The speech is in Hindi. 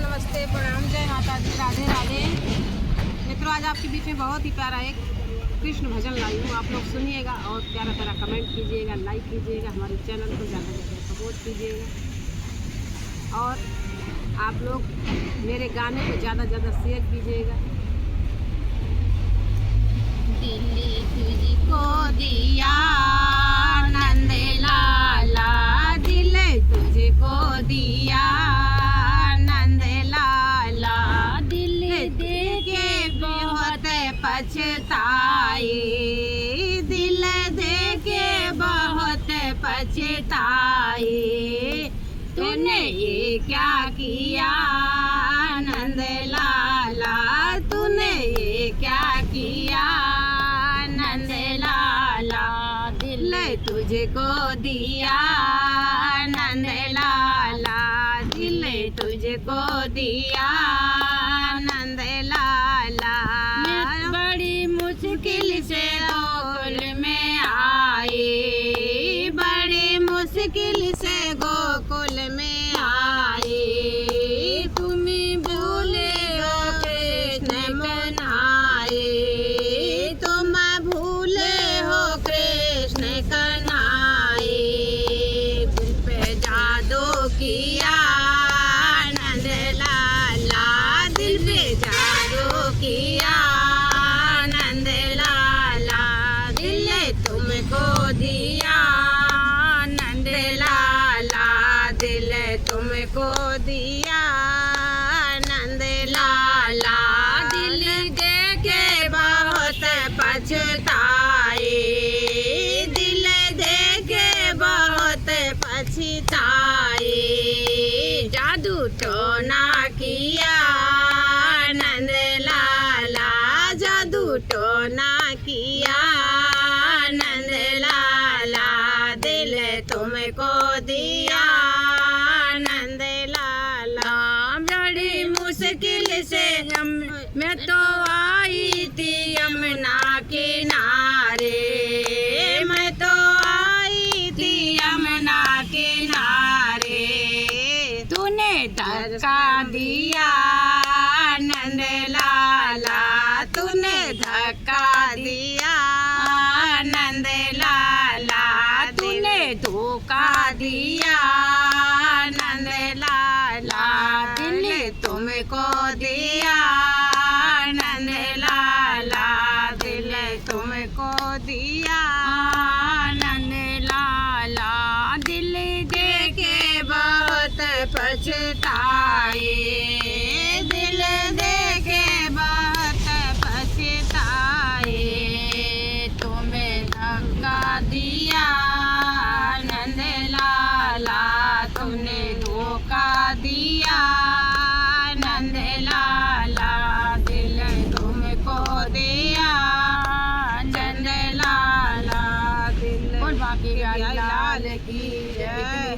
नमस्ते, प्रणाम, जय माता दी, राधे राधे। मित्रों, आज आपके बीच में बहुत ही प्यारा एक कृष्ण भजन लाई हूँ। आप लोग सुनिएगा और प्यारा प्यारा कमेंट कीजिएगा, लाइक कीजिएगा, हमारे चैनल को ज़्यादा से ज़्यादा सपोर्ट कीजिएगा और आप लोग मेरे गाने को ज़्यादा से ज़्यादा शेयर कीजिएगा। दिल्ली तुझको दिया नंद लाला, दिल तुझको दिया नंद लाला, दिल दे के बहुत पछताए, दिल दे के बहुत पछताए। तूने ये क्या किया नंद लाला, तूने ये क्या किया नंद लाला, दिल तुझको दिया नंद लाला, दिल तुझको दिया नंद लाला। बड़ी मुश्किल से गोकुल में आए, बड़ी मुश्किल से गोकुल में आए। तुम भूले हो कृष्ण कन्हाए, तुम भूले हो कृष्ण कन्हाए। दिल पे जादू किया नंद लाला, दिल पे जादू किया नंद लाला, दिल तुमको दिया नंद लाला, दिल तुमको दिया नंद लाला। दिल दे के बहुत पछताए, दिल दे के बहुत पछताए। जादू टोना किया नंद लाला, जादू टोना किया नंद लाला, दिल तुमको दिया नंद लाला। बड़ी मुश्किल से मैं तो आई थी यमुना किनारे, मैं तो आई थी यमुना किनारे। तूने धक्का दिया नंद लाला, तूने धक्का दिया नंद लाला, तूने धोखा दिया नंद लाला, दिल तुमको दिया नंद लाला, दिल तुमको दिया नंद लाला। दिल दे के बहुत पछता